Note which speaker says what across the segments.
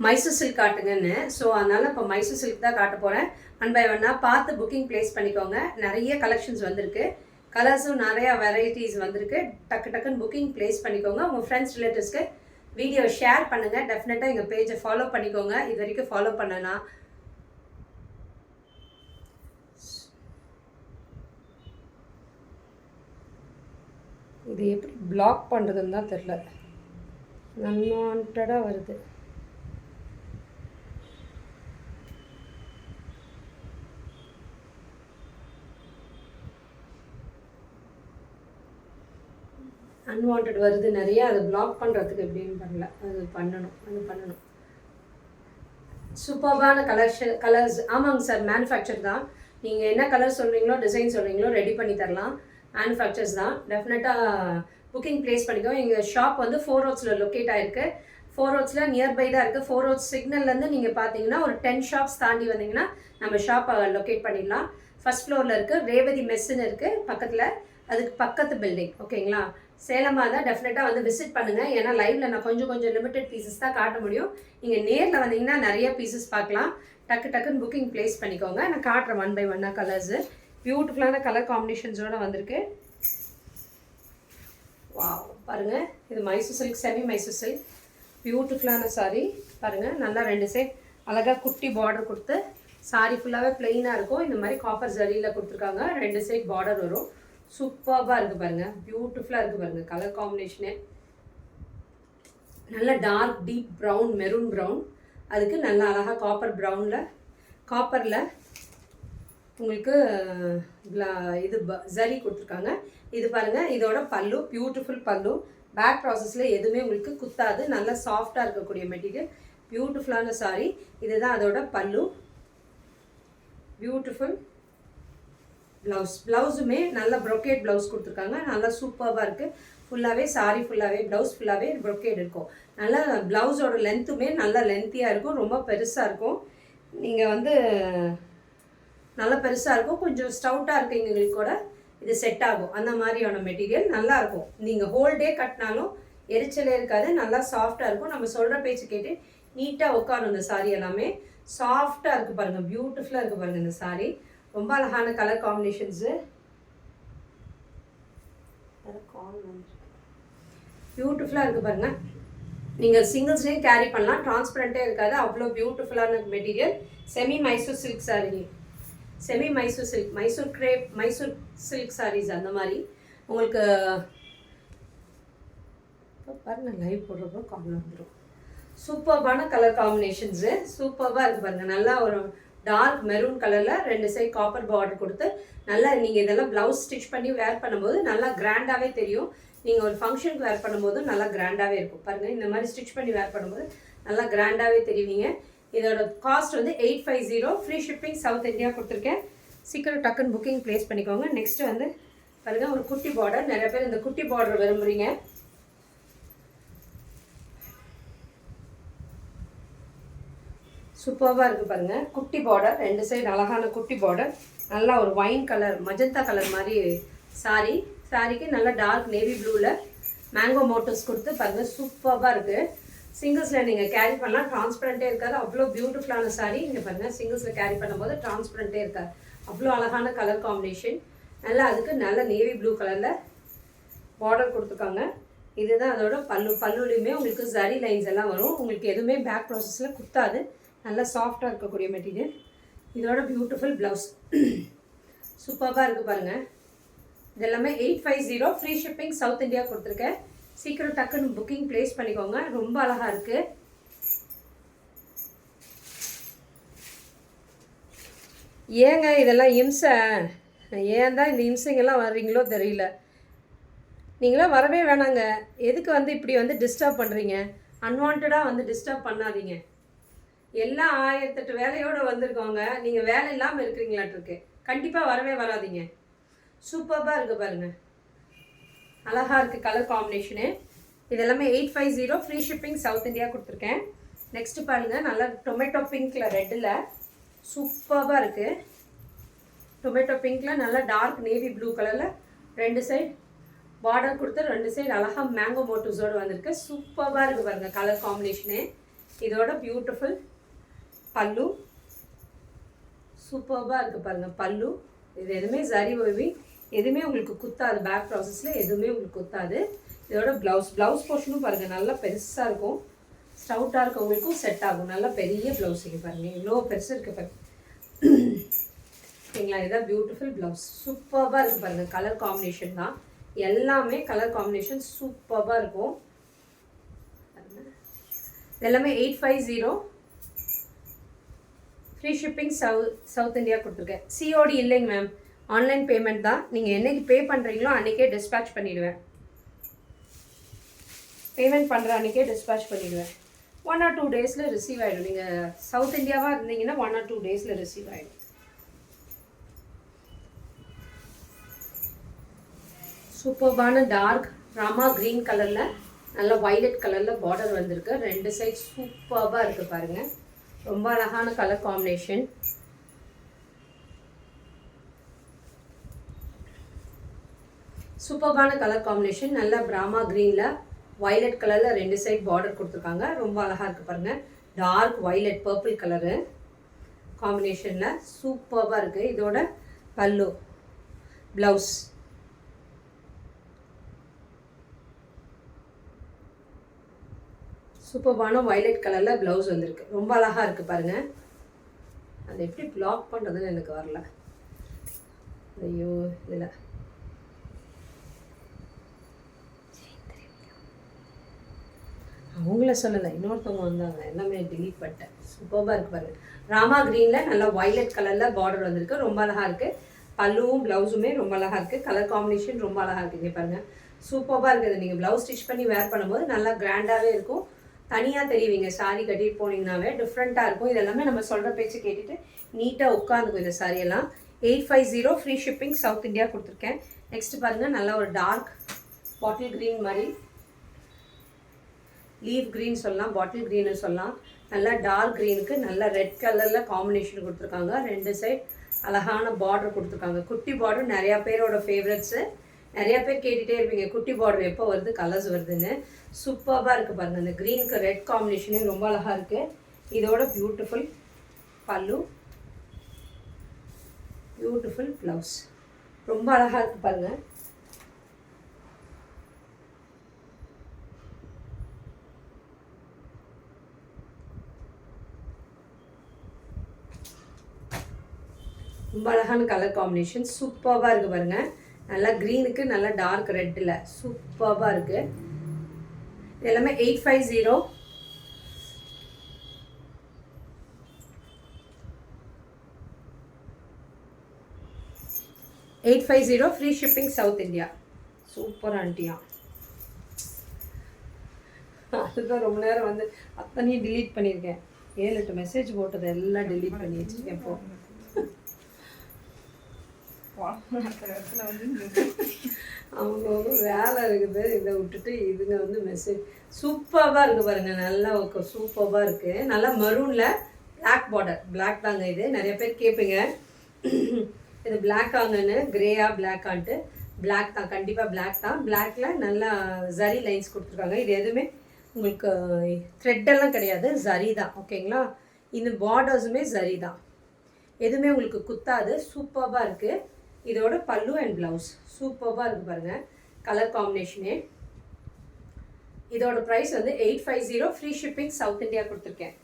Speaker 1: Mysore silk காட்டுங்கன்னு. So அதனால் இப்போ Mysore silk தான் காட்ட போகிறேன். 1 by 1 பார்த்து புக்கிங் ப்ளேஸ் பண்ணிக்கோங்க. நிறைய கலெக்ஷன்ஸ் வந்திருக்கு, கலர்ஸும் நிறையா வெரைட்டிஸ் வந்திருக்கு. டக்குன்னு புக்கிங் ப்ளேஸ் பண்ணிக்கோங்க. உங்கள் ஃப்ரெண்ட்ஸ் ரிலேட்டிவ்ஸ்க்கு வீடியோ ஷேர் பண்ணுங்கள். டெஃபினட்டாக எங்கள் பேஜை ஃபாலோ பண்ணிக்கோங்க. இது வரைக்கும் ஃபாலோ பண்ணனா இது எப்படி பிளாக் பண்ணுறதுன்னு தான் தெரில, அன்வான்டாக வருது. அன்வான்ட் வருது நிறைய. அதை பிளாக் பண்ணுறதுக்கு எப்படின்னு பண்ணல, அது பண்ணணும். சூப்பர்பான கலர்ஸ். ஆமாங்க சார், மேனுஃபேக்சர் தான். நீங்கள் என்ன கலர் சொல்கிறீங்களோ, டிசைன் சொல்கிறீங்களோ ரெடி பண்ணி தரலாம். மேனுஃபேக்சர்ஸ் தான். டெஃபினட்டாக புக்கிங் ப்ளேஸ் பண்ணிக்கோ. எங்கள் ஷாப் வந்து 4 roads லொக்கேட் ஆகிருக்கு. 4 roads நியர்பை தான் இருக்குது. 4 roads சிக்னல்லேருந்து நீங்கள் பார்த்தீங்கன்னா ஒரு 10 shops தாண்டி வந்தீங்கன்னா நம்ம ஷாப்பை லொக்கேட் பண்ணிடலாம். ஃபர்ஸ்ட் ஃப்ளோரில் இருக்குது. ரேவதி மெஸ்ஸுன்னு இருக்குது பக்கத்தில், அதுக்கு பக்கத்து பில்டிங். ஓகேங்களா? சேலமாக தான். டெஃபினட்டாக வந்து விசிட் பண்ணுங்கள். ஏன்னா லைவில் நான் கொஞ்சம் லிமிட்டட் பீசஸ் தான் காட்ட முடியும். நீங்கள் நேரில் வந்தீங்கன்னா நிறைய பீசஸ் பார்க்கலாம். டக்குன்னு புக்கிங் ப்ளேஸ் பண்ணிக்கோங்க. நான் காட்டுறேன் 1 by 1 கலர்ஸு. பியூட்டிஃபுல்லான கலர் காம்பினேஷன்ஸோடு வந்திருக்கு. வாவ், பாருங்கள். இது Mysore silk, semi Mysore silk. பியூட்டிஃபுல்லான சாரீ பாருங்கள். நல்லா 2 சைட் அழகாக குட்டி பார்டர் கொடுத்து, சாரீ ஃபுல்லாகவே பிளெயினாக இருக்கும். இந்த மாதிரி காப்பர் ஜரியில் கொடுத்துருக்காங்க. 2 சைட் பார்டர் வரும். சூப்பராக இருக்குது பாருங்கள். பியூட்டிஃபுல்லாக இருக்குது பாருங்கள். கலர் காம்பினேஷனே நல்ல dark deep brown, maroon brown. அதுக்கு நல்லா அழகாக காப்பரில் உங்களுக்கு இது ஜரி கொடுத்துருக்காங்க. இது பாருங்கள். இதோட பல்லு, பியூட்டிஃபுல் பல்லு. பேக் ப்ராசஸில் எதுவுமே உங்களுக்கு குத்தாது. நல்லா சாஃப்டாக இருக்கக்கூடிய மெட்டீரியல். பியூட்டிஃபுல்லான சாரீ. இதுதான் அதோட பல்லு. பியூட்டிஃபுல் ப்ளவுஸுமே நல்ல ப்ரொக்கேட் ப்ளவுஸ் கொடுத்துருக்காங்க. நல்லா சூப்பராக இருக்குது. ஃபுல்லாகவே சாரீ ஃபுல்லாகவே ப்ளவுஸ் ஃபுல்லாகவே ப்ரொக்கேட் இருக்கும். நல்லா ப்ளவுஸோட லென்த்துமே நல்லா லென்த்தியாக இருக்கும். ரொம்ப பெருசாக இருக்கும். நீங்கள் வந்து நல்லா பெருசாக இருக்கும். கொஞ்சம் ஸ்டவுட்டாக இருக்கீங்களுக்கு கூட இது செட் ஆகும். அந்த மாதிரியான மெட்டீரியல் நல்லாயிருக்கும். நீங்கள் ஹோல் டே கட்டினாலும் எரிச்சலே இருக்காது. நல்லா சாஃப்டாக இருக்கும். நம்ம சொல்கிற பேச்சு கேட்டு நீட்டாக உட்காரும். இந்த சாரீ எல்லாமே சாஃப்டாக இருக்குது பாருங்கள். பியூட்டிஃபுல்லாக இருக்குது பாருங்கள். இந்த சாரீ ரொம்ப அழகான கலர் காம்பினேஷன்ஸு. பியூட்டிஃபுல்லாக இருக்குது பாருங்கள். நீங்கள் சிங்கிள்ஸ்லேயும் கேரி பண்ணலாம். டிரான்ஸ்பரண்ட்டே இருக்காது. அவ்வளோ பியூட்டிஃபுல்லான material. Semi Mysore silk sari, semi Mysore silk, Mysore crepe, Mysore silk saris அந்த மாதிரி உங்களுக்கு பாருங்கள். லைவ் போடுறப்போ கார்னர் வந்துடும். சூப்பர்பான கலர் காம்பினேஷன்ஸு. சூப்பராக இருக்குது பாருங்கள். நல்லா ஒரு டார்க் மெரூன் கலரில் 2 சைட் காப்பர் பார்டர் கொடுத்து நல்லா நீங்கள் இதெல்லாம் ப்ளவுஸ் ஸ்டிச் பண்ணி வேர் பண்ணும்போது நல்லா கிராண்டாகவே தெரியும். நீங்கள் ஒரு ஃபங்க்ஷனுக்கு வேர் பண்ணும்போது நல்லா கிராண்டாகவே இருக்கும் பாருங்கள். இந்த மாதிரி ஸ்டிச் பண்ணி வேர் பண்ணும்போது நல்லா கிராண்டாகவே தெரிவிங்க. இதோட காஸ்ட் வந்து 850. ஃப்ரீ ஷிப்பிங், சவுத் இந்தியா கொடுத்துருக்கேன். சீக்கிரம் டக்குன்னு புக்கிங் ப்ளேஸ் பண்ணிக்கோங்க. நெக்ஸ்ட்டு வந்து பாருங்கள், ஒரு குட்டி பார்டர். நிறைய பேர் இந்த குட்டி பார்டர் விரும்புகிறீங்க. சூப்பராக இருக்குது பாருங்கள். குட்டி பார்டர், 2 சைடு அழகான குட்டி பார்டர். நல்லா ஒரு ஒயின் கலர், மஜந்தா கலர் மாதிரி சாரிக்கு நல்லா டார்க் நேவி ப்ளூவில் மேங்கோ மோட்டிவ்ஸ் கொடுத்து பாருங்கள். சூப்பராக இருக்குது. சிங்கிள்ஸில் நீங்கள் கேரி பண்ணலாம். டிரான்ஸ்பரண்ட்டே இருக்காது. அவ்வளோ பியூட்டிஃபுல்லான சாரீ. இங்கே பாருங்கள், சிங்கிள்ஸில் கேரி பண்ணும்போது டிரான்ஸ்பரண்ட்டே இருக்காது. அவ்வளோ அழகான கலர் காம்பினேஷன். நல்லா அதுக்கு நல்ல நேவி ப்ளூ கலரில் பார்டர் கொடுத்துருக்காங்க. இதுதான் அதோட பல்லுலையுமே உங்களுக்கு ஜரி லைன்ஸ் எல்லாம் வரும். உங்களுக்கு எதுவுமே பேக் ப்ராசஸில் குத்தாது. நல்லா சாஃப்டாக இருக்கக்கூடிய மெட்டீரியல். இதோட பியூட்டிஃபுல் ப்ளவுஸ். சூப்பராக இருக்குது பாருங்கள். இது எல்லாமே 850. ஃப்ரீ ஷிப்பிங், சவுத் இந்தியா கொடுத்துருக்கேன். சீக்கிரம் டக்குன்னு புக்கிங் ப்ளேஸ் பண்ணிக்கோங்க. ரொம்ப அழகாக இருக்குது. ஏங்க இதெல்லாம் இம்சை? ஏன் தான் இந்த இம்சைங்கெல்லாம் வர்றீங்களோ தெரியல. நீங்களாம் வரவே வேணாங்க. எதுக்கு வந்து இப்படி வந்து டிஸ்டர்ப் பண்ணுறீங்க? அன்வான்டாக வந்து டிஸ்டர்ப் பண்ணாதீங்க. எல்லாம் 1008 வேலையோடு வந்திருக்கோங்க. நீங்கள் வேலை இல்லாமல் இருக்கிறீங்களாட்டிருக்கு. கண்டிப்பாக வரவே வராதிங்க. சூப்பராக இருக்குது பாருங்கள். அழகாக இருக்குது கலர் காம்பினேஷனு. இது எல்லாமே 850. ஃப்ரீ ஷிப்பிங், சவுத் இந்தியா கொடுத்துருக்கேன். நெக்ஸ்ட்டு பாருங்கள், நல்லா டொமேட்டோ பிங்க்கில் ரெட்டில் சூப்பராக இருக்குது. டொமேட்டோ பிங்க்கில் நல்லா டார்க் நேவி ப்ளூ கலரில் 2 சைட் பார்டர் கொடுத்து 2 சைடு அழகாக மேங்கோ மோட்டிவ்ஸோடு வந்திருக்கு. சூப்பராக இருக்குது பாருங்கள் கலர் காம்பினேஷனு. இதோட பியூட்டிஃபுல் பல்லு சூப்பராக இருக்குது பாருங்கள். பல்லு இது எதுவுமே சரி ஓவி எதுவுமே உங்களுக்கு குத்தாது. பேக் ப்ராசஸில் எதுவுமே உங்களுக்கு குத்தாது. இதோட ப்ளவுஸ் போர்ஷனும் பாருங்கள் நல்லா பெருசாக இருக்கும். ஸ்டவுட்டாக இருக்கவங்களுக்கும் செட் ஆகும். நல்லா பெரிய ப்ளவுஸ் இங்கே பாருங்கள் இவ்வளோ பெருசு இருக்குது பாருங்கள். சரிங்களா, இதுதான் பியூட்டிஃபுல் ப்ளவுஸ். சூப்பராக இருக்குது பாருங்கள். கலர் காம்பினேஷன் தான் எல்லாமே. கலர் காம்பினேஷன் சூப்பராக இருக்கும். எல்லாமே 850 ஃப்ரீ ஷிப்பிங் சவுத் இந்தியா கொடுத்துருக்கேன். சிஓடி இல்லைங்க மேம், ஆன்லைன் பேமெண்ட் தான். நீங்கள் என்னைக்கு பே பண்ணுறீங்களோ அன்றைக்கே டிஸ்பேச் பண்ணிவிடுவேன். பேமெண்ட் பண்ணுற அன்றைக்கே டிஸ்பேச் பண்ணிவிடுவேன். 1 or 2 டேஸில் ரிசீவ் ஆகிடும். நீங்கள் சவுத் இந்தியாவாக இருந்தீங்கன்னா 1 or 2 டேஸில் ரிசீவ் ஆகிடும். சூப்பர்பான டார்க் ராமா க்ரீன் கலரில் நல்ல வைலட் கலரில் பார்டர் வந்திருக்கு. 2 சைட் சூப்பராக இருக்குது பாருங்கள். ரொம்ப அழகான கலர் காம்பினேஷன். சூப்பர்பான கலர் காம்பினேஷன். நல்ல பிராமா க்ரீனில் வைலட் கலரில் 2 சைட் பார்டர் கொடுத்துருக்காங்க. ரொம்ப அழகாக இருக்குது பாருங்கள். டார்க் வைலட் பர்பிள் கலரு காம்பினேஷனில் சூப்பராக இருக்குது. இதோட பல்லு ப்ளவுஸ் சூப்பர்பான வைலட் கலரில் ப்ளவுஸ் வந்திருக்கு. ரொம்ப அழகாக இருக்குது பாருங்கள். அது எப்படி பிளாக் பண்ணுறதுன்னு எனக்கு வரல. ஐயோ இதில் அவங்கள சொல்லலை, இன்னொருத்தவங்க வந்தாங்க. எல்லாமே டிலீட் பண்ணிட்டேன். சூப்பராக இருக்குது பாருங்கள். ராமா க்ரீனில் நல்லா வைலட் கலரில் பார்டர் வந்திருக்கு. ரொம்ப அழகாக இருக்குது. பல்லுவும் ப்ளவுஸுமே ரொம்ப அழகாக இருக்குது. கலர் காம்பினேஷன் ரொம்ப அழகாக இருக்குது. இங்கே பாருங்கள் சூப்பராக இருக்குது. நீங்கள் ப்ளவுஸ் ஸ்டிச் பண்ணி வேர் பண்ணும்போது நல்லா கிராண்டாகவே இருக்கும். தனியாக தெரிவிங்க. சாரீ கட்டிட்டு போனீங்கன்னாவே டிஃப்ரெண்ட்டாக இருக்கும். இதெல்லாமே நம்ம சொல்கிற பேச்சு கேட்டுட்டு நீட்டாக உட்காந்துக்கும் இந்த சாரியெல்லாம். 850 ஃப்ரீ ஷிப்பிங் சவுத் இந்தியா கொடுத்துருக்கேன். நெக்ஸ்ட் பாருங்கள் நல்லா ஒரு டார்க் பாட்டில் க்ரீன் மாதிரி, லீவ் க்ரீன் சொல்லலாம், பாட்டில் க்ரீன்னு சொல்லலாம். நல்லா டார்க் க்ரீனுக்கு நல்லா ரெட் கலரில் காம்பினேஷன் கொடுத்துருக்காங்க. 2 சைட் அழகான பார்டர் கொடுத்துருக்காங்க. குட்டி பார்டர் நிறையா பேரோட ஃபேவரட்ஸு. நிறையா பேர் கேட்டுகிட்டே இருப்பீங்க குட்டி பார்டர் எப்போ வருது, கலர்ஸ் வருதுன்னு. சூப்பராக இருக்குது பாருங்கள். அந்த க்ரீனுக்கு ரெட் காம்பினேஷனே ரொம்ப அழகாக இருக்குது. இதோட பியூட்டிஃபுல் பல்லு, பியூட்டிஃபுல் ப்ளவுஸ் ரொம்ப அழகாக இருக்குது பாருங்கள். ரொம்ப அழகான கலர் காம்பினேஷன் சூப்பராக இருக்குது பாருங்கள். நல்லா க்ரீனுக்கு நல்லா டார்க் ரெட்டில் சூப்பராக இருக்குது. இது எல்லாமே 850. Free shipping south India. Super ஆண்டியா. அதுதான் ரொம்ப நேரம் வந்து அத்தனையும் டிலீட் பண்ணியிருக்கேன். 7-8 மெசேஜ் போட்டது எல்லாம் டிலீட் பண்ணி வச்சுருக்கேன். இப்போ அவங்க வேலை இருக்குது. இதை விட்டுட்டு இதுங்க வந்து மெசேஜ் சூப்பராக இருக்குது பாருங்கள். நல்லா சூப்பராக இருக்குது. நல்லா மரூனில் பிளாக் பார்டர். பிளாக் தாங்க இது. நிறைய பேர் கேட்பீங்க இது பிளாக் ஆங்கன்னு, கிரேயா பிளாக்கான்ட்டு. பிளாக் தான், கண்டிப்பாக பிளாக் தான். பிளாக்கில் நல்லா ஜரி லைன்ஸ் கொடுத்துருக்காங்க. இது எதுவுமே உங்களுக்கு த்ரெட்டெல்லாம் கிடையாது, ஜரி தான். ஓகேங்களா, இந்த பார்டர்ஸுமே ஜரி தான். எதுவுமே உங்களுக்கு குத்தாது. சூப்பராக இருக்குது. இதோட பல்லு அண்ட் ப்ளவுஸ் சூப்பராக இருக்குது பாருங்கள். கலர் காம்பினேஷனே. இதோட ப்ரைஸ் வந்து 850 ஃப்ரீ ஷிப்பிங் சவுத் இந்தியா கொடுத்துருக்கேன்.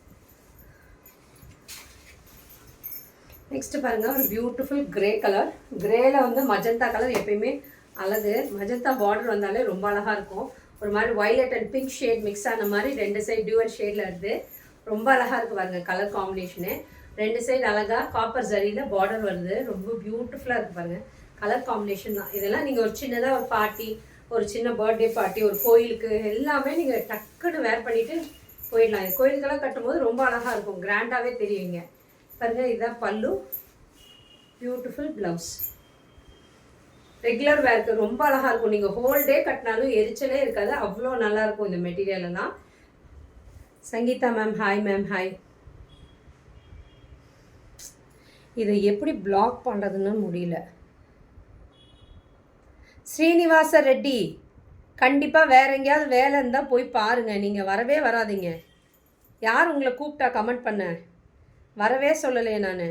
Speaker 1: நெக்ஸ்ட் பாருங்கள் ஒரு பியூட்டிஃபுல் கிரே கலர். கிரேல வந்து மஜந்தா கலர் எப்பயுமே அழகு. மஜந்தா பார்டர் வந்தாலே ரொம்ப அழகாக இருக்கும். ஒரு மாதிரி violet and pink shade mix ஆன மாதிரி 2 சைடு டியூவல் ஷேடில் இருக்குது. ரொம்ப அழகாக இருக்குது பாருங்கள் கலர் காம்பினேஷனு. 2 சைடு அழகாக காப்பர் ஜரியில் பார்டர் வருது. ரொம்ப பியூட்டிஃபுல்லாக இருக்குது பாருங்கள். கலர் காம்பினேஷன் தான் இதெல்லாம். நீங்கள் ஒரு சின்னதாக ஒரு பார்ட்டி, ஒரு சின்ன பர்த்டே பார்ட்டி, ஒரு கோயிலுக்கு எல்லாமே நீங்கள் டக்குன்னு வேர் பண்ணிவிட்டு போயிடலாம். இது கோயிலுக்கெல்லாம் கட்டும்போது ரொம்ப அழகாக இருக்கும், கிராண்டாகவே தெரியுங்க. பாருங்கள் இதுதான் பல்லு, பியூட்டிஃபுல் ப்ளவுஸ். ரெகுலர் வேர்க்கு ரொம்ப அழகாக இருக்கும். நீங்கள் ஹோல் டே கட்டினாலும் எரிச்சலே இருக்காது, அவ்வளோ நல்லாயிருக்கும் இந்த மெட்டீரியல் எல்லாம். Sangeetha ma'am hi. Ma'am hi. இதை எப்படி பிளாக் பண்ணுறதுன்னு முடியல. ஸ்ரீனிவாச ரெட்டி கண்டிப்பாக வேறு எங்கேயாவது வேலை இருந்தால் போய் பாருங்கள். நீங்கள் வரவே வராதிங்க. யார் உங்களை கூப்பிட்டா கமெண்ட் பண்ண? வரவே சொல்லலையே நான்.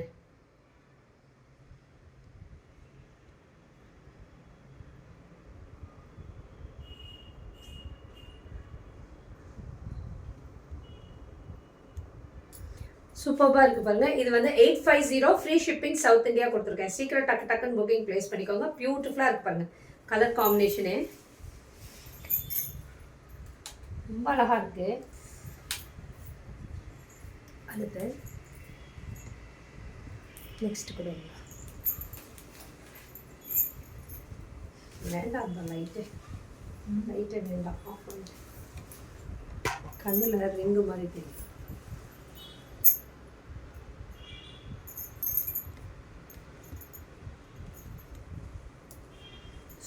Speaker 1: சூப்பராக இருக்குது பாருங்கள். இது வந்து 850 ஃப்ரீ ஷிப்பிங் சவுத் இந்தியா கொடுத்துருக்கேன். சீக்கிரம் டக்கு டக்குன்னு புக்கிங் ப்ளேஸ் பண்ணிக்கோங்க. பியூட்டிஃபுல்லாக இருக்கு பாருங்கள். கலர் காம்பினேஷனு ரொம்ப அழகாக இருக்குது. அடுத்து நெக்ஸ்ட் கூட வேண்டாம், அந்த லைட்டு வேண்டாம், ஆஃப் பண்ணிட்டு கண்ணில் ரிங்கு மாதிரி தெரியும்.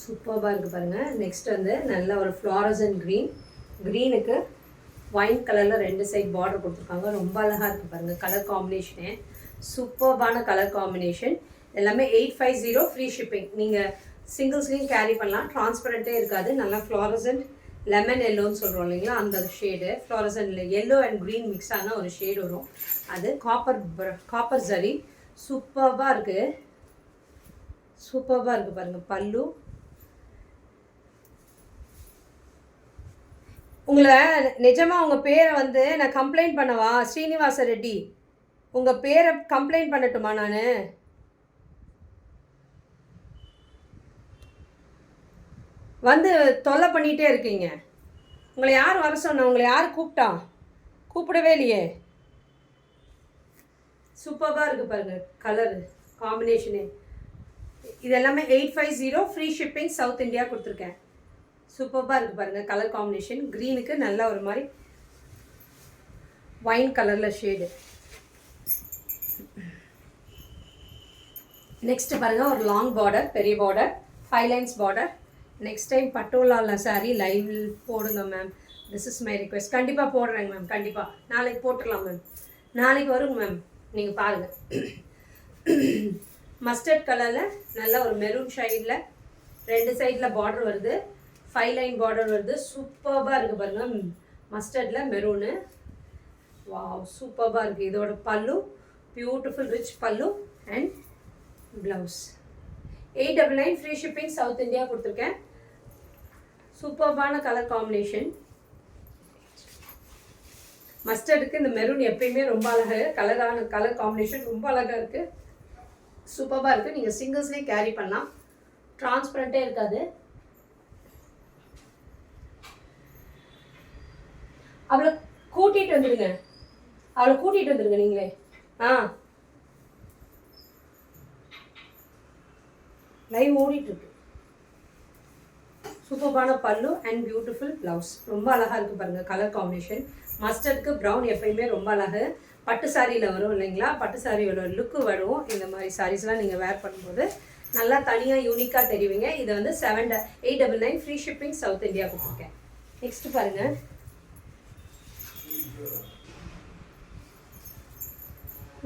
Speaker 1: சூப்பராக இருக்குது பாருங்கள். நெக்ஸ்ட் வந்து நல்ல ஒரு ஃப்ளாரசன் க்ரீனுக்கு ஒயின் கலரில் 2 சைட் பார்டர் கொடுத்துருக்காங்க. ரொம்ப அழகாக இருக்குது பாருங்கள். கலர் காம்பினேஷனு சூப்பர்பான கலர் காம்பினேஷன். எல்லாமே 850 ஃப்ரீ ஷிப்பிங். நீங்கள் சிங்கிள்ஸ்லேயும் கேரி பண்ணலாம். டிரான்ஸ்பரண்ட்டே இருக்காது. நல்லா ஃப்ளாரசன் லெமன் எல்லோன்னு சொல்கிறோம் இல்லைங்களா, அந்த ஷேடு ஃப்ளாரசன்ல எல்லோ அண்ட் க்ரீன் மிக்ஸ் ஆன ஒரு ஷேடு வரும். அது காப்பர் ஜரி. சூப்பராக இருக்குது. பாருங்கள். பல்லு உங்களை நிஜமாக உங்கள் பேரை வந்து நான் கம்ப்ளைண்ட் பண்ணவா? ஸ்ரீனிவாச ரெட்டி, உங்கள் பேரை கம்ப்ளைண்ட் பண்ணட்டுமா? நான் வந்து தொல்லை பண்ணிகிட்டே இருக்கீங்க. உங்களை யார் வர சொன்ன? உங்களை யார் கூப்பிட்டா? கூப்பிடவே இல்லையே. சூப்பராக இருக்குது பாருங்கள் கலர் காம்பினேஷனு. இது எல்லாமே 850 ஃப்ரீ ஷிப்பிங் சவுத் இந்தியா கொடுத்துருக்கேன். சூப்பராக இருக்குது பாருங்கள் கலர் காம்பினேஷன். க்ரீனுக்கு நல்லா ஒரு மாதிரி ஒயின் கலரில் ஷேடு. நெக்ஸ்ட்டு பாருங்கள் ஒரு லாங் பார்டர், பெரிய border, 5 lines border. Next time பட்டோலாவில் சாரீ லைவ் போடுங்க ma'am. This is my request. கண்டிப்பாக போடுறேங்க மேம். கண்டிப்பாக நாளைக்கு போட்டுடலாம் மேம். நாளைக்கு வருங்க மேம். நீங்கள் பாருங்கள். மஸ்டர்ட் கலரில் நல்ல ஒரு மெரூன் ஷைடில் 2 சைடில் பார்டர் வருது. 5 லைன் பார்டர் வருது. சூப்பராக இருக்குது பாருங்கள். மஸ்டர்டில் மெரூனு. வாவ், சூப்பராக இருக்குது. இதோட பல்லு பியூட்டிஃபுல் ரிச் பல்லு and blouse. 899 free shipping south India கொடுத்துருக்கேன். சூப்பர்பான கலர் காம்பினேஷன். மஸ்டர்டுக்கு இந்த மெரூன் எப்பயுமே ரொம்ப அழகாக கலர் காம்பினேஷன் ரொம்ப அழகாக இருக்குது. சூப்பராக இருக்குது. நீங்கள் சிங்கிள்ஸ்லேயே கேரி பண்ணலாம். டிரான்ஸ்பரண்ட்டே இருக்காது. அவளை கூட்டிகிட்டு வந்துடுங்க நீங்களே. லைவ் ஓடிட்டுருக்கு. சூப்பர்பான பல்லு அண்ட் பியூட்டிஃபுல் ப்ளவுஸ். ரொம்ப அழகாக இருக்குது பாருங்கள் கலர் காம்பினேஷன். மஸ்டர்டுக்கு ப்ரௌன் எப்பயுமே ரொம்ப அழகு. பட்டு சாரியில் வரும் இல்லைங்களா, பட்டு சாரியோட லுக்கு வரும். இந்த மாதிரி சாரீஸ்லாம் நீங்கள் வேர் பண்ணும்போது நல்லா தனியாக யூனிக்காக தெரிவிங்க. இதை வந்து 899 ஃப்ரீ ஷிப்பிங் சவுத் இந்தியா கொடுத்துருக்கேன். நெக்ஸ்ட்டு பாருங்கள்.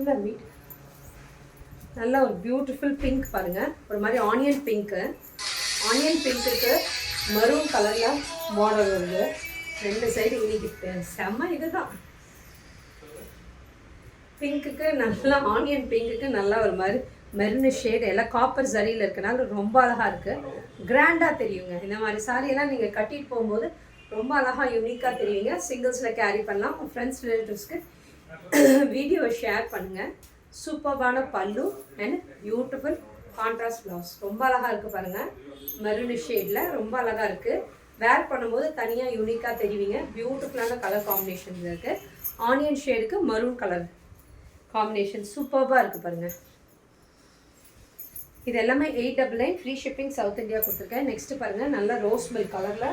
Speaker 1: இந்த மீட் நல்ல ஒரு பியூட்டிஃபுல் பிங்க் பாருங்கள். ஒரு மாதிரி ஆனியன் பிங்க்கு மரூன் கலரில் பார்டர் வருது. 2 சைடு இனிக்கிட்டு செம்ம. இதுதான் பிங்க்குக்கு நல்லா ஆனியன் பிங்க்குக்கு நல்லா ஒரு மாதிரி மெரூன் ஷேடு. எல்லாம் காப்பர் ஜரியில் இருக்கனால ரொம்ப அழகாக இருக்குது. கிராண்டாக தெரியுங்க. இந்த மாதிரி சாரியெல்லாம் நீங்கள் கட்டிட்டு போகும்போது ரொம்ப அழகாக யூனிக்காக தெரியுங்க. சிங்கிள்ஸில் கேரி பண்ணலாம். உங்கள் ஃப்ரெண்ட்ஸ் ரிலேட்டிவ்ஸ்க்கு வீடியோவை ஷேர் பண்ணுங்கள். சூப்பர்பான பல்லு அண்ட் பியூட்டிஃபுல் கான்ட்ராஸ்ட் ப்ளவுஸ். ரொம்ப அழகாக இருக்குது பாருங்கள். மெரூன் ஷேடில் ரொம்ப அழகாக இருக்குது. வேர் பண்ணும்போது தனியாக யூனிக்காக தெரிவிங்க. பியூட்டிஃபுல்லான கலர் காம்பினேஷன் இருக்குது. ஆனியன் ஷேடுக்கு மரூன் கலர் காம்பினேஷன் சூப்பராக இருக்குது பாருங்கள். இது எல்லாமே 899 ஃப்ரீ ஷிப்பிங் சவுத் இந்தியா கொடுத்துருக்கேன். நெக்ஸ்ட்டு பாருங்கள். நல்ல ரோஸ் மில்க் கலரில்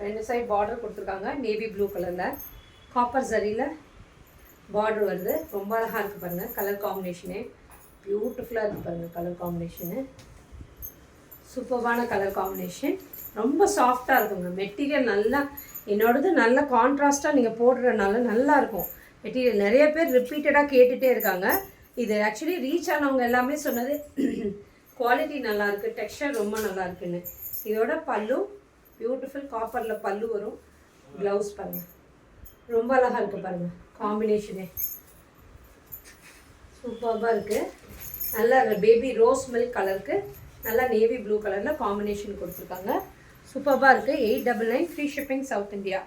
Speaker 1: 2 சைட் பார்டர் கொடுத்துருக்காங்க. நேவி ப்ளூ கலரில் காப்பர் ஜரியில் பார்டர் வருது. ரொம்ப அழகாக இருக்குது பாருங்கள் கலர் காம்பினேஷனே. பியூட்டிஃபுல்லாக இருக்குது பாருங்கள் கலர் காம்பினேஷனு. சூப்பர்பான கலர் காம்பினேஷன். ரொம்ப சாஃப்டாக இருக்குங்க மெட்டீரியல். நல்லா என்னோடது நல்ல கான்ட்ராஸ்ட்டாக நீங்கள் போடுறதுனால நல்லாயிருக்கும் மெட்டீரியல். நிறைய பேர் ரிப்பீட்டடாக கேட்டுகிட்டே இருக்காங்க. இது ஆக்சுவலி ரீச் ஆனவங்க எல்லாமே சொன்னது குவாலிட்டி நல்லாயிருக்கு, டெக்ஸ்சர் ரொம்ப நல்லா இருக்குன்னு. இதோட பல்லு பியூட்டிஃபுல் காப்பரில் பல்லு வரும். ப்ளவுஸ் பாருங்கள் ரொம்ப அழகாக இருக்குது பாருங்கள். காம்பினேஷனே சூப்பராக இருக்குது. நல்லா பேபி ரோஸ் மில்க் கலருக்கு நல்லா நேவி ப்ளூ கலரில் காம்பினேஷன் கொடுத்துருக்காங்க. சூப்பராக இருக்குது. 899 free shipping south India.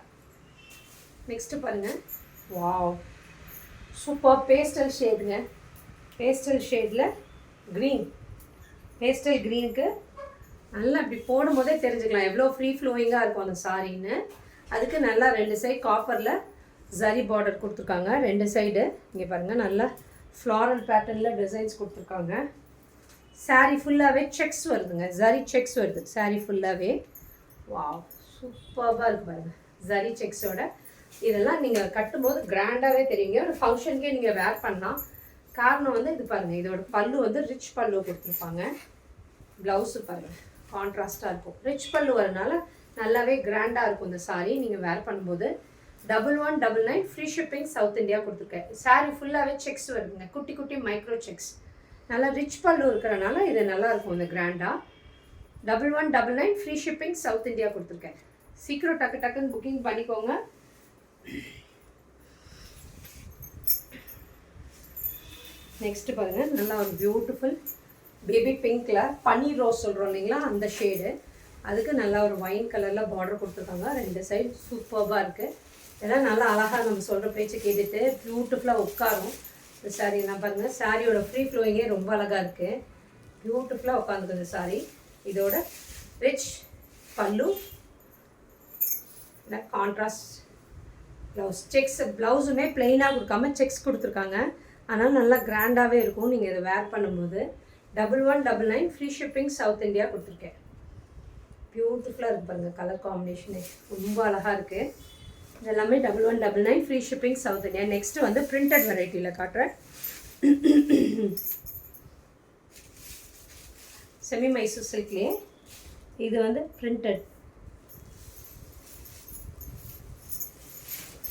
Speaker 1: Next பாருங்கள். வாவ், சூப்பர் பேஸ்டல் ஷேடுங்க. பேஸ்டல் ஷேடில் க்ரீன், பேஸ்டல் க்ரீனுக்கு நல்லா இப்படி போடும் போதே தெரிஞ்சுக்கலாம் எவ்வளோ ஃப்ரீ ஃப்ளோயிங்காக இருக்கும் அந்த சாரின்னு. அதுக்கு நல்லா 2 சைடு காப்பரில் ஜரி பார்டர் கொடுத்துருக்காங்க. 2 சைடு இங்கே பாருங்கள் நல்லா ஃப்ளாரல் பேட்டர்னில் டிசைன்ஸ் கொடுத்துருக்காங்க. சாரீ ஃபுல்லாகவே செக்ஸ் வருதுங்க, ஜரி செக்ஸ் வருது சாரீ ஃபுல்லாகவே. வாவ், சூப்பராக இருக்குது பாருங்கள் ஜரி செக்ஸோட. இதெல்லாம் நீங்கள் கட்டும்போது கிராண்டாகவே தெரியுங்க. ஒரு ஃபங்க்ஷனுக்கே நீங்கள் வேர் பண்ணலாம். காரணம் வந்து இது பாருங்கள், இதோட பல்லு வந்து ரிச் பல்லு கொடுத்துருப்பாங்க. ப்ளவுஸு பாருங்கள் கான்ட்ராஸ்ட்டாக இருக்கும். ரிச் பல்லு வரனால நல்லாவே கிராண்டாக இருக்கும் இந்த சாரீ நீங்கள் வேர் பண்ணும்போது. 1199 ஃப்ரீ ஷிப்பிங் சவுத் இந்தியா கொடுத்துருக்கேன். சாரீ ஃபுல்லாகவே செக்ஸ் வருதுங்க, குட்டி குட்டி மைக்ரோ செக்ஸ். நல்லா ரிச் பல்லு இருக்கிறனால இது நல்லாயிருக்கும் இந்த கிராண்டாக. 1199 ஃப்ரீ ஷிப்பிங் சவுத் இந்தியா கொடுத்துருக்கேன். சீக்கிரம் டக்கு டக்குன்னு புக்கிங் பண்ணிக்கோங்க. நெக்ஸ்ட்டு பாருங்கள், நல்லா ஒரு பியூட்டிஃபுல் பேபி பிங்க்கில் பன்னீர் ரோஸ் சொல்கிறோம் இல்லைங்களா, அந்த ஷேடு. அதுக்கு நல்லா ஒரு ஒயின் கலரில் பார்டர் கொடுத்துருக்காங்க. 2 சைடு சூப்பராக இருக்குது. இதெல்லாம் நல்லா அழகாக நம்ம சொல்கிற பேச்சு கேட்டுட்டு பியூட்டிஃபுல்லாக உட்காரும் இந்த சாரீ. என்ன பாருங்கள், சாரியோட ஃப்ரீ ஃப்ளோயிங்கே ரொம்ப அழகாக இருக்குது. பியூட்டிஃபுல்லாக உட்காந்துருக்கு இந்த சாரீ. இதோட ரிச் பல்லு, கான்ட்ராஸ்ட் ப்ளவுஸ். செக்ஸ் ப்ளவுஸுமே ப்ளெயினாக கொடுக்காம செக்ஸ் கொடுத்துருக்காங்க. அதனால் நல்லா கிராண்டாகவே இருக்கும் நீங்கள் இதை வேர் பண்ணும்போது. 1199 ஃப்ரீ ஷிப்பிங் சவுத் இந்தியா கொடுத்துருக்கேன். பியூட்டிஃபுல்லாக இருக்குது பாருங்கள் கலர் காம்பினேஷனே ரொம்ப அழகாக இருக்குது. இது எல்லாமே 1199 free shipping south India. Next வந்து பிரிண்டட் வெரைட்டியில் காட்டுறேன். செமி மைசூர் சில்க்லேயே இது வந்து பிரிண்டட்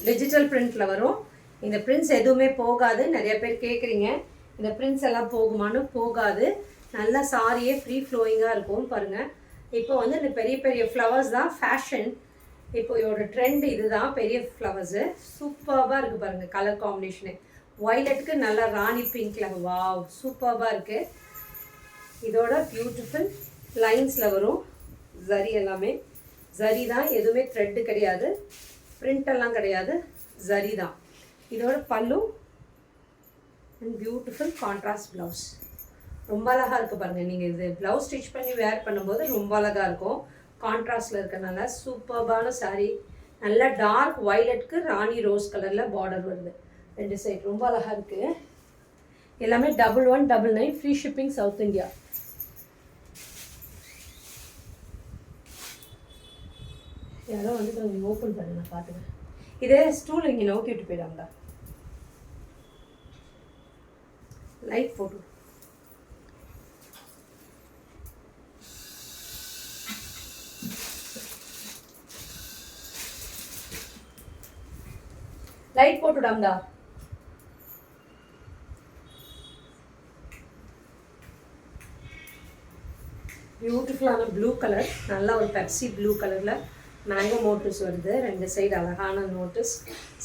Speaker 1: டிஜிட்டல் பிரிண்டில் வரும். இந்த பிரிண்ட்ஸ் எதுவுமே போகாது. நிறைய பேர் கேட்குறீங்க இந்த பிரிண்ட்ஸ் எல்லாம் போகுமான்னு. போகாது. நல்லா சாரியே ஃப்ரீ ஃப்ளோயிங்காக இருக்கும் பாருங்கள். இப்போ வந்து இந்த பெரிய பெரிய ஃப்ளவர்ஸ் தான் ஃபேஷன். இப்போ இதோட ட்ரெண்ட் இதுதான், பெரிய ஃப்ளவர்ஸு. சூப்பராக இருக்குது பாருங்கள் கலர் காம்பினேஷனு. வயலட்டுக்கு நல்லா ராணி பிங்க்கில். வாவ், சூப்பராக இருக்குது. இதோட பியூட்டிஃபுல் லைன்ஸில் வரும். ஜரி எல்லாமே ஜரி தான், எதுவுமே த்ரெட்டு கிடையாது, பிரிண்டெல்லாம் கிடையாது, ஜரி தான். இதோட பல்லு அண்ட் பியூட்டிஃபுல் கான்ட்ராஸ்ட் ப்ளவுஸ். ரொம்ப அழகாக இருக்குது பாருங்கள். நீங்கள் இது ப்ளவுஸ் ஸ்டிச் பண்ணி வேர் பண்ணும்போது ரொம்ப அழகாக இருக்கும். கான்ட்ராஸ்டில் இருக்கனால சூப்பர்பான சாரீ. நல்லா டார்க் வயலட்டுக்கு ராணி ரோஸ் கலரில் பார்டர் வருது 2 சைடு. ரொம்ப அழகாக இருக்குது. எல்லாமே 1199 ஃப்ரீ ஷிப்பிங் சவுத் இந்தியா. யாரோ வந்து கொஞ்சம் ஓப்பன் பண்ணி நான் பார்த்துக்கிறேன். இதே ஸ்டூல் இங்கே நோக்கி விட்டு போயிடாங்களா, லைட் போட்டு. லைட் போட்டுடாம்டா. பியூட்டிஃபுல்லான ப்ளூ கலர், நல்லா ஒரு பெப்சி ப்ளூ கலரில் மேங்கோ மோட்டிவ்ஸ் வருது. 2 சைடு அழகான நோட்டிஸ்.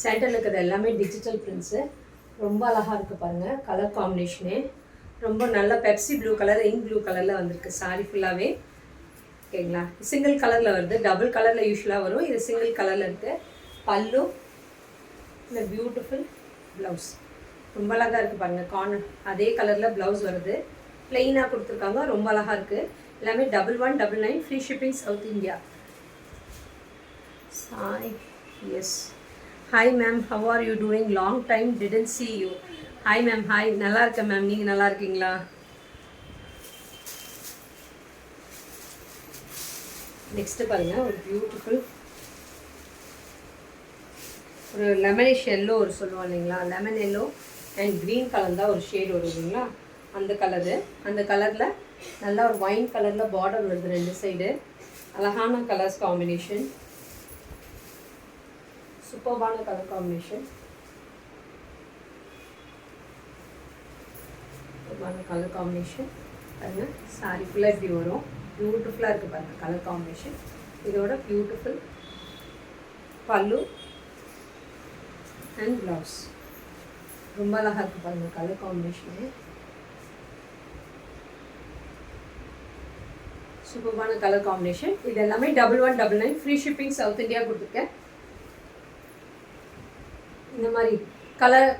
Speaker 1: சென்டரில் இருக்கிறது எல்லாமே டிஜிட்டல் பிரிண்ட்ஸு. ரொம்ப அழகாக இருக்குது பாருங்கள் கலர் காம்பினேஷனே. ரொம்ப நல்ல Pepsi blue colour, ink blue கலரில் வந்திருக்கு சாரி ஃபுல்லாகவே. ஓகேங்களா, சிங்கிள் கலரில் வருது. டபுள் கலரில் யூஸ்வலாக வரும், இது சிங்கிள் கலரில் இருக்குது. பல்லு இந்த பியூட்டிஃபுல் ப்ளவுஸ் ரொம்ப அழகாக இருக்குது பாருங்கள். அதே கலரில் ப்ளவுஸ் வருது. ப்ளெயினாக கொடுத்துருக்காங்க, ரொம்ப அழகாக இருக்குது. எல்லாமே 1199 free shipping south India. Sai, yes. Hi ma'am, how are you doing? Long time didn't see you. Hi ma'am. Hi, நல்லா இருக்கேன் மேம். நீங்கள் நல்லா இருக்கீங்களா? நெக்ஸ்ட்டு பாருங்கள், ஒரு பியூட்டிஃபுல் ஒரு லெமனிஷ் எல்லோ ஒரு சொல்லுவோம் இல்லைங்களா, lemon yellow and green colour தான் ஒரு ஷேட் வரும் இல்லைங்களா, அந்த கலரு. அந்த கலரில் நல்லா ஒரு ஒயின் கலரில் பார்டர் வருது 2 சைடு. அழகான கலர்ஸ் காம்பினேஷன், சூப்பர்பான கலர் காம்பினேஷன். கலர் காம்பினேஷன் பாருங்கள். சாரி ஃபுல்லாக இப்படி வரும். பியூட்டிஃபுல்லாக இருக்குது பாருங்கள் கலர் காம்பினேஷன். இதோட பியூட்டிஃபுல் பல்லு அண்ட் ப்ளவுஸ். ரொம்ப அழகாக இருக்குது பாருங்கள் கலர் காம்பினேஷனு. சூப்பரான கலர் காம்பினேஷன். இது எல்லாமே 1199 ஃப்ரீ ஷிப்பிங் சவுத் இந்தியா கொடுத்துருக்கேன். இந்த மாதிரி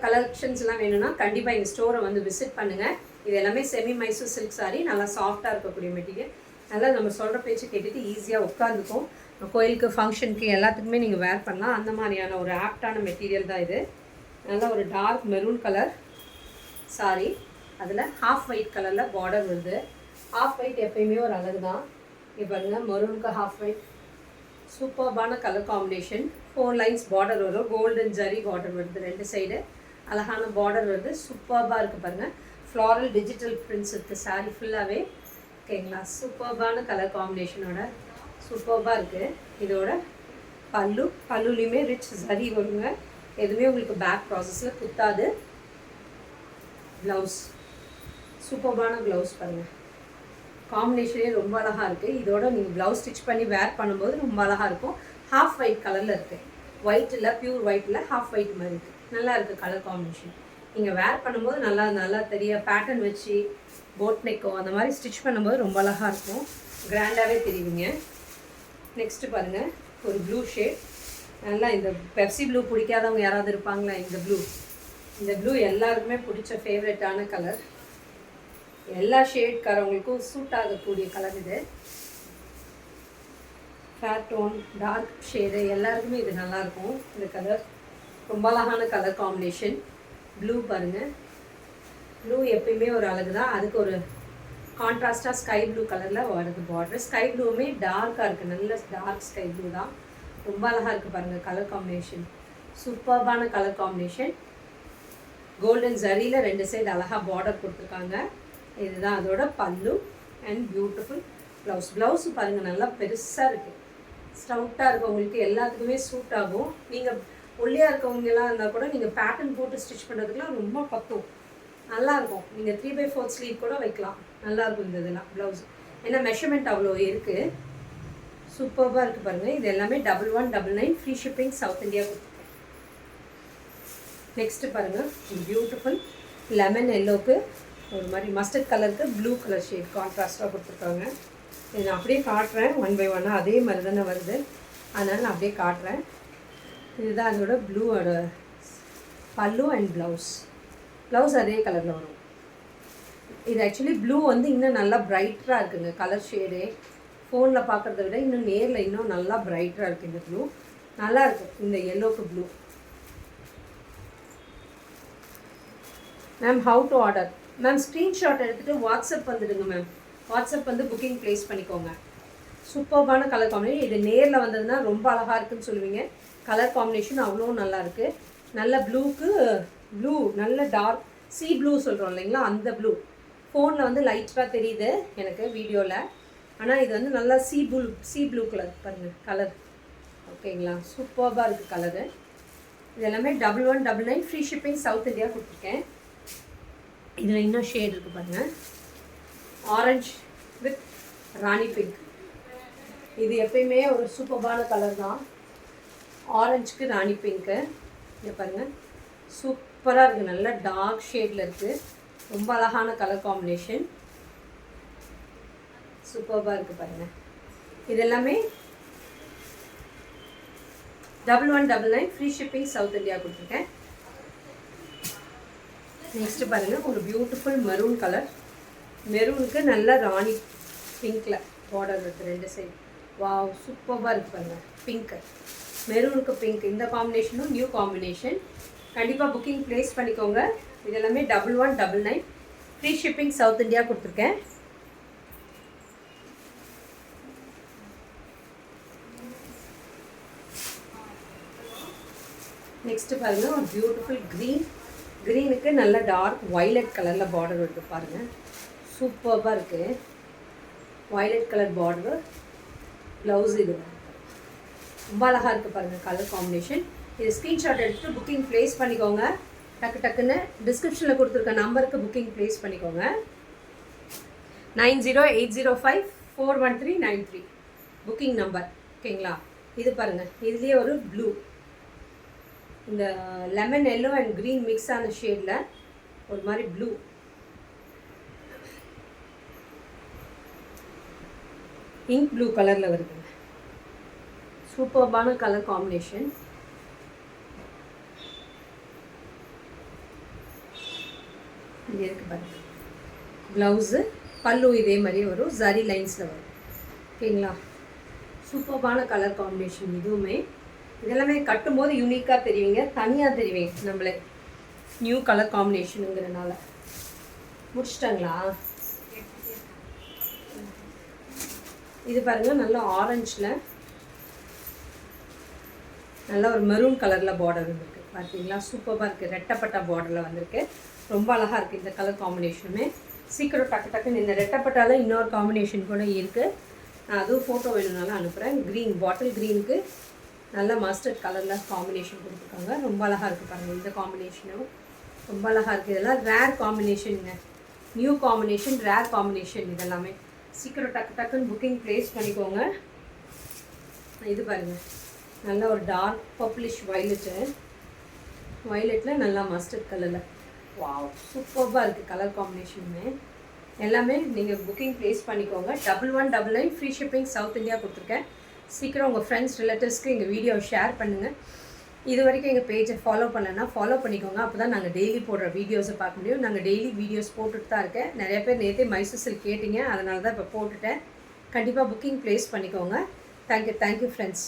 Speaker 1: கலெக்ஷன்ஸ்லாம் வேணும்னா கண்டிப்பாக எங்கள் ஸ்டோரை வந்து விசிட் பண்ணுங்கள். இது எல்லாமே செமி மைசூர் சில்க் சாரீ, நல்லா சாஃப்டாக இருக்கக்கூடிய மெட்டீரியல். நல்லா நம்ம சொல்கிற பேச்சு கேட்டுட்டு ஈஸியாக உட்காந்துக்கும். கோயிலுக்கு ஃபங்க்ஷனுக்கு எல்லாத்துக்குமே நீங்கள் வேர் பண்ணலாம். அந்த மாதிரியான ஒரு ஆப்டான மெட்டீரியல் தான் இது. நல்லா ஒரு டார்க் மெரூன் கலர் சாரீ, அதில் ஹாஃப் ஒயிட் கலரில் பார்டர் வருது. ஹாஃப் ஒயிட் எப்பயுமே ஒரு அழகு தான். இப்போ பாருங்கள், மெரூனுக்கு ஹாஃப் ஒயிட் சூப்பர்பான கலர் காம்பினேஷன். 4 லைன்ஸ் பார்டர் வரும், கோல்டன் ஜரி பார்டர் வருது, 2 சைடு அழகான பார்டர் வருது. சூப்பர்பாக இருக்குது பாருங்கள். ஃப்ளாரல் டிஜிட்டல் பிரிண்ட்ஸ் இருக்குது சாரீ ஃபுல்லாகவே. ஓகேங்களா, சூப்பர்பான கலர் காம்பினேஷனோட சூப்பர்பாக இருக்குது. இதோட பல்லுலேயுமே ரிச் ஜரி வருங்க. எதுவுமே உங்களுக்கு பேக் ப்ராசஸில் குத்தாது. ப்ளவுஸ் சூப்பர்பான ப்ளவுஸ் பாருங்கள், காம்பினேஷனே ரொம்ப அழகாக இருக்குது. இதோட நீங்கள் ப்ளவுஸ் ஸ்டிச் பண்ணி வேர் பண்ணும்போது ரொம்ப அழகாக இருக்கும். ஹாஃப் ஒயிட் கலரில் இருக்குது, ஒயிட் இல்லை, பியூர் ஒயிட்டில் ஹாஃப் ஒயிட் மாதிரி இருக்குது. நல்லா இருக்குது கலர் காம்பினேஷன். நீங்கள் வேர் பண்ணும்போது நல்லா தெரிய பேட்டர்ன் வச்சு போட் நெக்கோ அந்த மாதிரி ஸ்டிச் பண்ணும்போது ரொம்ப அழகாக இருக்கும், கிராண்டாகவே தெரியுங்க. நெக்ஸ்ட்டு பாருங்கள், ஒரு ப்ளூ ஷேட். நல்லா இந்த பெப்சி ப்ளூ பிடிக்காதவங்க யாராவது இருப்பாங்களா? இந்த ப்ளூ எல்லாருக்குமே பிடிச்ச ஃபேவரட்டான கலர். எல்லா ஷேட்காரவங்களுக்கும் சூட் ஆகக்கூடிய கலர் இது. ஃபேர் டோன், டார்க் ஷேடு எல்லாருக்குமே இது நல்லாயிருக்கும். இந்த கலர் ரொம்ப அழகான கலர் காம்பினேஷன். ப்ளூ பாருங்கள், ப்ளூ எப்பயுமே ஒரு அழகு தான். அதுக்கு ஒரு கான்ட்ராஸ்டாக ஸ்கை ப்ளூ கலரில் வருது பார்டர். ஸ்கை ப்ளூவுமே டார்க்காக இருக்குது, நல்ல டார்க் ஸ்கை ப்ளூ தான். ரொம்ப அழகாக இருக்குது பாருங்கள் கலர் காம்பினேஷன். சூப்பர்பான கலர் காம்பினேஷன். கோல்டன் ஜரியில் 2 சைடு அழகாக பார்டர் கொடுத்துருக்காங்க. இதுதான் அதோட பல்லு அண்ட் பியூட்டிஃபுல் ப்ளவுஸ். ப்ளவுஸு பாருங்கள், நல்லா பெருசாக இருக்குது, ஸ்டவுட்டாக இருக்கவங்களுக்கு எல்லாத்துக்குமே சூட் ஆகும். நீங்கள் ஒல்லியாக இருக்கவங்கலாம் இருந்தால் கூட நீங்கள் பேட்டர்ன் போட்டு ஸ்டிச் பண்ணுறதுக்குலாம் ரொம்ப பத்தும், நல்லாயிருக்கும். நீங்கள் 3/4 ஸ்லீவ் கூட வைக்கலாம், நல்லாயிருக்கும் இந்த இதெல்லாம் ப்ளவுஸ். ஏன்னா மெஷர்மெண்ட் அவ்வளோ இருக்குது. சூப்பர்பாக இருக்குது பாருங்கள். இது எல்லாமே 1199 ஃப்ரீ ஷிப்பிங் சவுத் இந்தியா கொடுத்துருக்கேன். நெக்ஸ்ட்டு பாருங்கள், பியூட்டிஃபுல் லெமன் எல்லோக்கு ஒரு மாதிரி மஸ்டர்ட் கலருக்கு ப்ளூ கலர் ஷேட் கான்ட்ராஸ்டாக கொடுத்துருக்காங்க. இது நான் அப்படியே காட்டுறேன், 1 by 1 அதே மாதிரி தானே வருது, அதனால் நான் அப்படியே காட்டுறேன். இதுதான் அதோட ப்ளூவோட பல்லு அண்ட் ப்ளவுஸ் அதே கலரில் வரும். இது ஆக்சுவலி ப்ளூ வந்து இன்னும் நல்லா பிரைட்டாக இருக்குங்க கலர் ஷேடே. ஃபோனில் பார்க்குறத விட இன்னும் நேரில் இன்னும் நல்லா பிரைட்டாக இருக்குது இந்த ப்ளூ. நல்லாயிருக்கும் இந்த எல்லோக்கு blue. Ma'am how to order? Ma'am screenshot எடுத்துகிட்டு வாட்ஸ்அப் வந்துடுங்க மேம். வாட்ஸ்அப் வந்து புக்கிங் ப்ளேஸ் பண்ணிக்கோங்க. சூப்பர்பான கலர் காம்பினேஷன். இது நேரில் வந்ததுன்னா ரொம்ப அழகாக இருக்குதுன்னு சொல்லுவீங்க. கலர் காம்பினேஷன் அவ்வளோ நல்லா இருக்குது. நல்ல ப்ளூக்கு ப்ளூ, நல்ல டார்க் சி ப்ளூ சொல்கிறோம் இல்லைங்களா, அந்த ப்ளூ. ஃபோனில் வந்து லைட்டாக தெரியுது எனக்கு வீடியோவில், ஆனால் இது வந்து நல்லா சி ப்ளூ கலர் பாருங்கள் கலர். ஓகேங்களா, சூப்பர்பாக இருக்குது கலரு. இது எல்லாமே 1199 ஃப்ரீ ஷிப்பிங் சவுத் இந்தியா கொடுத்துருக்கேன். இதில் இன்னும் ஷேட் இருக்குது பாருங்கள், ஆரஞ்சு வித் ராணி பிங்க். இது எப்பயுமே ஒரு சூப்பர்பான கலர் தான், ஆரஞ்சுக்கு ராணி பிங்க்கு. இங்கே பாருங்கள், சூப்பராக இருக்குது, நல்ல டார்க் ஷேடில் இருக்குது, ரொம்ப அழகான கலர் காம்பினேஷன். சூப்பர்பாக இருக்குது பாருங்கள். இது எல்லாமே 1199 ஃப்ரீ ஷிப்பிங் சவுத் இந்தியா கொடுத்துருக்கேன். நெக்ஸ்ட்டு பாருங்கள், ஒரு பியூட்டிஃபுல் மெரூன் கலர். மெரூனுக்கு நல்ல ராணி பிங்க்கில் பார்டர் இருக்குது 2 சைடு. வாவ், சூப்பராக இருக்குது பாருங்கள். பிங்க்கு, மெரூனுக்கு பிங்க், இந்த காம்பினேஷனும் நியூ காம்பினேஷன். கண்டிப்பாக புக்கிங் ப்ளேஸ் பண்ணிக்கோங்க. இது எல்லாமே 1199 ஃப்ரீ ஷிப்பிங் சவுத் இந்தியா கொடுத்துருக்கேன். நெக்ஸ்ட்டு பாருங்கள், ஒரு பியூட்டிஃபுல் க்ரீனுக்கு நல்ல டார்க் வயலட் கலரில் பார்டர் வருது பாருங்கள், சூப்பராக இருக்குது. வயலட் கலர் பார்டரு, ப்ளவுஸ் இது ரொம்ப அழகாக இருக்குது பாருங்கள் கலர் காம்பினேஷன். இது ஸ்க்ரீன்ஷாட் எடுத்துகிட்டு புக்கிங் ப்ளேஸ் பண்ணிக்கோங்க. டக்குன்னு டிஸ்கிரிப்ஷனில் கொடுத்துருக்க நம்பருக்கு புக்கிங் ப்ளேஸ் பண்ணிக்கோங்க. 9080541393 புக்கிங் நம்பர். ஓகேங்களா, இது பாருங்கள், இதுலேயே ஒரு ப்ளூ இந்த lemon yellow and green mix ஆன ஷேடில் ஒரு மாதிரி ப்ளூ, இங்க் ப்ளூ கலரில் வருதுங்க. சூப்பர்பான கலர் காம்பினேஷன். இது இருக்கு பாருங்க. ப்ளவுஸு பல்லு இதே மாதிரி வரும், ஜரி லைன்ஸில் வரும். ஓகேங்களா? சூப்பர்பான கலர் காம்பினேஷன் இதுவுமே. இதெல்லாமே கட்டும்போது யூனிக்காக தெரிவிங்க, தனியாக தெரிவிங்க நம்மளே. நியூ கலர் காம்பினேஷனுங்கிறனால. முடிச்சிட்டாங்களா? இது பாருங்கள், நல்லா ஆரஞ்சில் நல்லா ஒரு மெரூன் கலரில் பார்டர் வந்துருக்கு. பார்த்தீங்களா? சூப்பராக இருக்குது. ரெட்டப்பட்ட பார்டரில் வந்திருக்கு. ரொம்ப அழகாக இருக்குது இந்த கலர் காம்பினேஷனுமே. சீக்கிரம் டக்கு டக்குன்னு இந்த ரெட்டப்பட்டால இன்னொரு காம்பினேஷன் கூட இருக்குது. நான் அதுவும் ஃபோட்டோ வேணும்னாலும் அனுப்புகிறேன். க்ரீன், பாட்டில் க்ரீனுக்கு நல்ல மஸ்டர்ட் கலரில் காம்பினேஷன் கொடுத்துருக்காங்க. ரொம்ப அழகாக இருக்குது பாருங்கள். இந்த காம்பினேஷனும் ரொம்ப அழகாக இருக்குது. இதெல்லாம் ரேர் காம்பினேஷனுங்க. நியூ காம்பினேஷன், ரேர் காம்பினேஷன் இதெல்லாமே. சீக்கிரம் டக்கு டக்குன்னு புக்கிங் ப்ளேஸ் பண்ணிக்கோங்க. இது பாருங்கள், நல்ல ஒரு டார்க் பர்பிளிஷ் வயலட்டில் நல்லா மஸ்டர்ட் கலரில். வாவ், சூப்பராக இருக்குது கலர் காம்பினேஷனுமே. எல்லாமே நீங்கள் புக்கிங் ப்ளேஸ் பண்ணிக்கோங்க. 1199 ஃப்ரீ ஷிப்பிங் சவுத் இந்தியா கொடுத்துருக்கேன். சீக்கிரம் உங்கள் ஃப்ரெண்ட்ஸ் ரிலேட்டிவ்ஸ்க்கு எங்கள் வீடியோவை ஷேர் பண்ணுங்கள். இது வரைக்கும் எங்கள் பேஜை ஃபாலோ பண்ணலைன்னா ஃபாலோ பண்ணிக்கோங்க. அப்போ தான் நாங்கள் டெய்லி போடுற வீடியோஸை பார்க்க முடியும். நாங்கள் டெய்லி வீடியோஸ் போட்டுட்டு தான் இருக்கேன். நிறைய பேர் நேற்றே மைசூர் சில்க் கேட்டிங்க, அதனால தான் இப்போ போட்டுட்டேன். கண்டிப்பாக புக்கிங் ப்ளேஸ் பண்ணிக்கோங்க. Thank you friends.